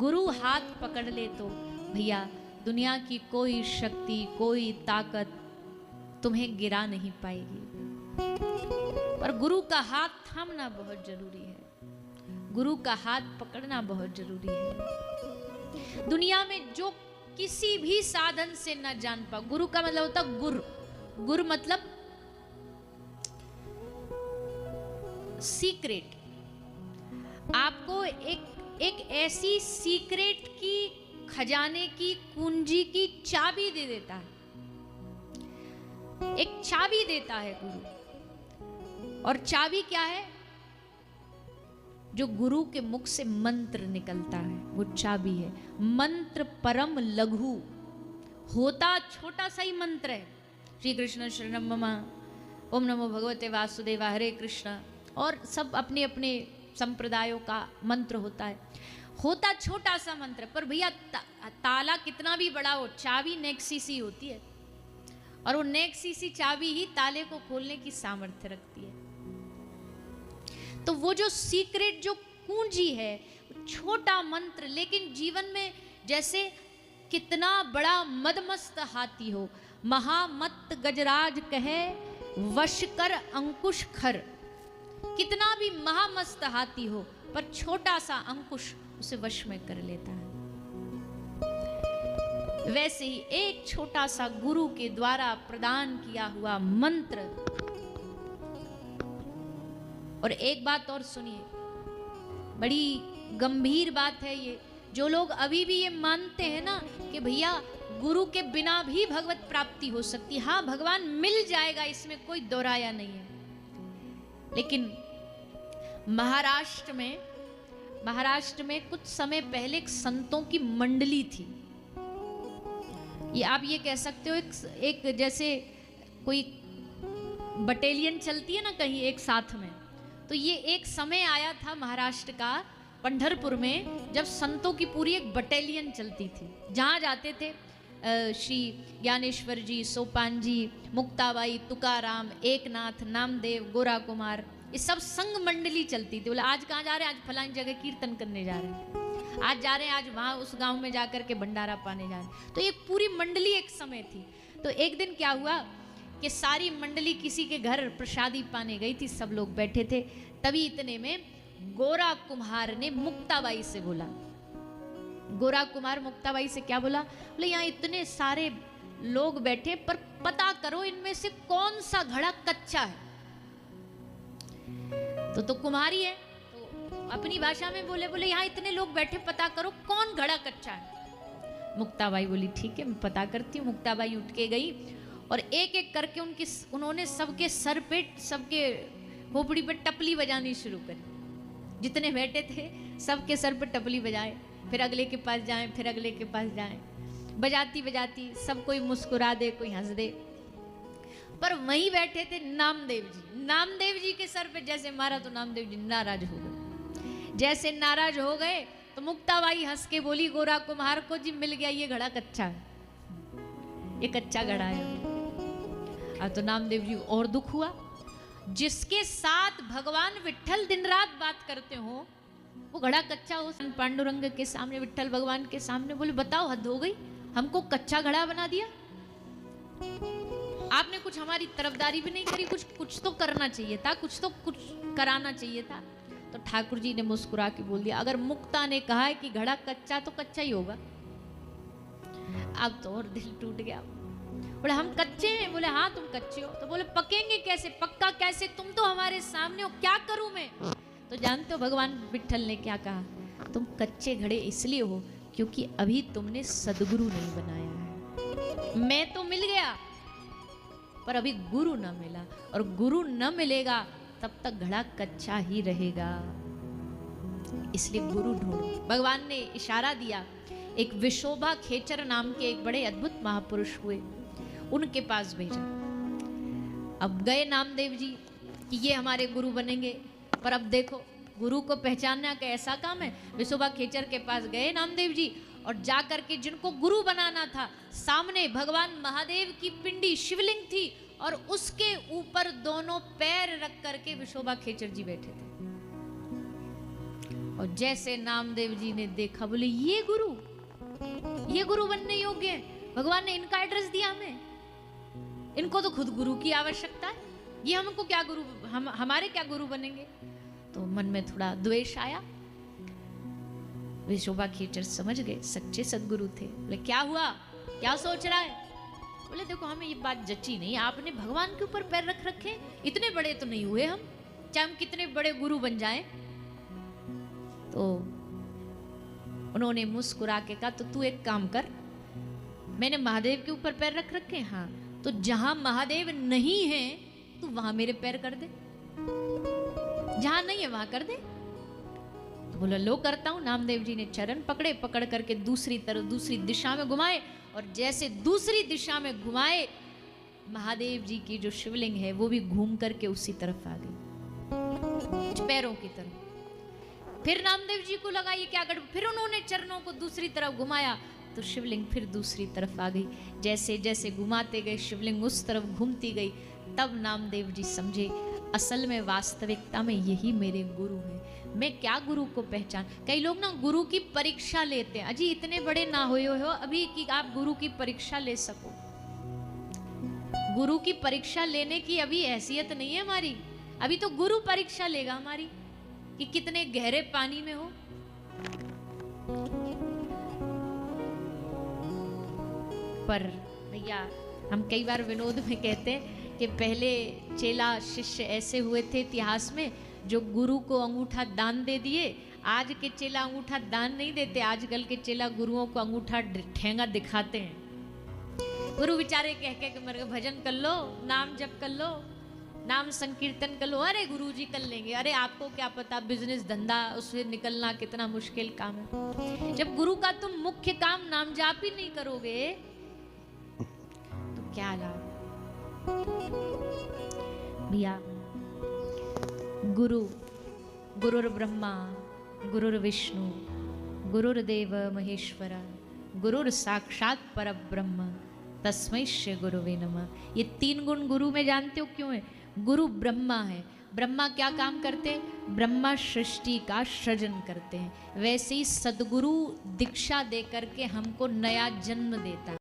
गुरु हाथ पकड़ ले तो भैया दुनिया की कोई शक्ति, कोई ताकत तुम्हें गिरा नहीं पाएगी। पर गुरु का हाथ थामना बहुत जरूरी है, गुरु का हाथ पकड़ना बहुत जरूरी है। दुनिया में जो किसी भी साधन से न जान पा, गुरु का मतलब होता गुर, गुर मतलब सीक्रेट। आपको एक ऐसी सीक्रेट की, खजाने की, कुंजी की चाबी दे देता है, एक चाबी देता है गुरु। और चाबी क्या है? जो गुरु के मुख से मंत्र निकलता है वो चाबी है। मंत्र परम लघु, होता छोटा सा ही मंत्र है। श्री कृष्ण शरणम मम, ओम नमो भगवते वासुदेवा, हरे कृष्ण, और सब अपने अपने संप्रदायों का मंत्र होता है। होता छोटा सा मंत्र, पर भैया ताला कितना भी बड़ा हो, चाबी नेक्सी सी होती है, और वो नेक्सी सी चाबी ही ताले को खोलने की सामर्थ्य रखती है। तो वो जो सीक्रेट, जो कुंजी है, छोटा मंत्र, लेकिन जीवन में जैसे कितना बड़ा मदमस्त हाथी हो, महामत गजराज कहे वश कर अंकुश खर। कितना भी महामस्त हाथी हो, पर छोटा सा अंकुश उसे वश में कर लेता है। वैसे ही एक छोटा सा गुरु के द्वारा प्रदान किया हुआ मंत्र। और एक बात और सुनिए, बड़ी गंभीर बात है ये। जो लोग अभी भी ये मानते हैं ना कि भैया गुरु के बिना भी भगवत प्राप्ति हो सकती है, हाँ भगवान मिल जाएगा, इसमें कोई दोहराया नहीं है। लेकिन महाराष्ट्र में कुछ समय पहले एक संतों की मंडली थी। ये आप ये कह सकते हो एक जैसे कोई बटालियन चलती है ना कहीं एक साथ में, तो ये एक समय आया था महाराष्ट्र का पंढरपुर में, जब संतों की पूरी एक बटालियन चलती थी। जहाँ जाते थे श्री ज्ञानेश्वर जी, सोपान जी, मुक्ताबाई, तुकाराम, एकनाथ, नामदेव, गोरा कुमार, ये सब संग मंडली चलती थी। बोले आज कहाँ जा रहे हैं? आज फलानी जगह कीर्तन करने जा रहे हैं, आज जा रहे हैं, आज वहाँ उस गांव में जाकर के भंडारा पाने जा रहे हैं। तो ये पूरी मंडली एक समय थी। तो एक दिन क्या हुआ कि सारी मंडली किसी के घर प्रसादी पाने गई थी, सब लोग बैठे थे। तभी इतने में गोरा कुम्हार ने मुक्ताबाई से बोला, गोरा कुमार मुक्ताबाई से क्या बोला? बोले यहाँ इतने सारे लोग बैठे, पर पता करो इनमें से कौन सा घड़ा कच्चा है। तो कुम्हारी है, तो अपनी भाषा में बोले यहाँ इतने लोग बैठे, पता करो कौन घड़ा कच्चा है। मुक्ताबाई बोली ठीक है मैं पता करती हूँ। मुक्ताबाई उठ के गई और एक एक करके उन्होंने सबके सर पे, सबके खोपड़ी पे टपली बजानी शुरू करी। जितने बैठे थे सबके सर पे टपली बजाए, फिर अगले के पास जाएं, फिर अगले के पास जाएं, बजाती बजाती सब कोई मुस्कुरा दे, कोई हंस दे। पर वहीं बैठे थे नामदेव जी। नामदेव जी के सर पे जैसे मारा तो नामदेव जी नाराज हो गए। जैसे नाराज हो गए तो मुक्ताबाई हंस के बोली गोरा कुम्हार को, जी मिल गया, ये घड़ा कच्चा है, ये कच्चा घड़ा है। अब तो नामदेव जी और दुख हुआ। जिसके साथ भगवान विट्ठल दिन रात बात करते हो वो घड़ा कच्चा हो पांडुरंग के सामने, विट्ठल भगवान के सामने। बोले बताओ हद हो गई, हमको कच्चा घड़ा बना दिया। आपने कुछ हमारी तरफदारी भी नहीं करी, कुछ तो करना चाहिए था, कुछ कराना चाहिए था। तो ठाकुर जी ने मुस्कुरा के बोल दिया, अगर मुक्ता ने कहा है कि घड़ा कच्चा तो कच्चा ही होगा। अब तो और दिल टूट गया। बोले हम कच्चे हैं? बोले हाँ तुम कच्चे हो। तो बोले पकेंगे कैसे, पक्का कैसे, तुम तो हमारे सामने हो, क्या करूं मैं? तो जानते हो भगवान विट्ठल ने क्या कहा? तुम कच्चे घड़े इसलिए हो क्योंकि अभी तुमने सदगुरु नहीं बनाया है। मैं तो मिल गया पर अभी गुरु न मिला, और गुरु न मिलेगा तब तक घड़ा कच्चा ही रहेगा। इसलिए गुरु ढूंढो। भगवान ने इशारा दिया, एक विशोभा खेचर नाम के एक बड़े अद्भुत महापुरुष हुए, उनके पास भेजा। अब गए नामदेव जी कि ये हमारे गुरु बनेंगे, पर अब देखो गुरु को पहचानना का ऐसा काम है। विशोभा खेचर के पास गए नामदेव जी, और जाकर के जिनको गुरु बनाना था, सामने भगवान महादेव की पिंडी शिवलिंग थी, और उसके ऊपर दोनों पैर रख करके विशोभा खेचर जी बैठे थे। और जैसे नामदेव जी ने देखा, बोले ये गुरु बनने योग्य है, भगवान ने इनका एड्रेस दिया हमें, इनको तो खुद गुरु की आवश्यकता है, ये हमको क्या गुरु, हमारे क्या गुरु बनेंगे। तो मन में थोड़ा द्वेष आया। विशोभा खेचर समझ गए सच्चे सदगुरु थे। बोले क्या हुआ, क्या सोच रहा है? बोले देखो हमें ये बात जची नहीं, आपने भगवान के ऊपर पैर रख रखे, इतने बड़े तो नहीं हुए हम, चाहे हम कितने बड़े गुरु बन जाएं। तो उन्होंने मुस्कुरा के कहा तो तू एक काम कर, मैंने महादेव के ऊपर पैर रख रखे, हाँ, तो जहां महादेव नहीं है तू वहां मेरे पैर कर दे, जहां नहीं है वहां कर दे। तो बोला लो करता हूं। नामदेव जी ने चरण पकड़े, पकड़ करके दूसरी तरफ दूसरी दिशा में घुमाए, और जैसे दूसरी दिशा में घुमाए, महादेव जी की जो शिवलिंग है वो भी घूम करके उसी तरफ आ गई, पैरों की तरफ। फिर नामदेव जी को लगा ये क्या गड़बड़, फिर उन्होंने चरणों को दूसरी तरफ घुमाया तो शिवलिंग फिर दूसरी तरफ आ गई। जैसे जैसे घुमाते गए शिवलिंग उस तरफ घूमती गई। तब नामदेव जी समझे असल में वास्तविकता में यही मेरे गुरु है। मैं क्या गुरु को पहचान, कई लोग ना गुरु की परीक्षा लेते हैं, अजी इतने बड़े ना हुए हो अभी कि आप गुरु की परीक्षा ले सको। गुरु की परीक्षा लेने की अभी हैसियत नहीं है हमारी, अभी तो गुरु परीक्षा लेगा हमारी कि कितने गहरे पानी में हो। पर भैया हम कई बार विनोद में कहते हैं कि पहले चेला शिष्य ऐसे हुए थे इतिहास में जो गुरु को अंगूठा दान दे दिए। आज के चेला अंगूठा दान नहीं देते, आजकल के चेला गुरुओं को अंगूठा ठेंगा दिखाते हैं। गुरु बेचारे कह के मेरे भजन कर लो, नाम जप कर लो, नाम संकीर्तन कर लो, अरे गुरु जी कर लेंगे, अरे आपको क्या पता बिजनेस धंधा उससे निकलना कितना मुश्किल काम है। जब गुरु का तुम मुख्य काम नाम जाप ही नहीं करोगे तो क्या लाभ। भैया गुरुर ब्रह्मा गुरुर्विष्णु गुरुर्देव महेश्वरा गुरुर साक्षात परब्रह्म तस्मै श्री गुरुवे नमः। ये 3 गुण गुरु में जानते हो क्यों है? गुरु ब्रह्मा है। ब्रह्मा क्या काम करते हैं? ब्रह्मा सृष्टि का सृजन करते हैं। वैसे ही सदगुरु दीक्षा दे करके हमको नया जन्म देता है।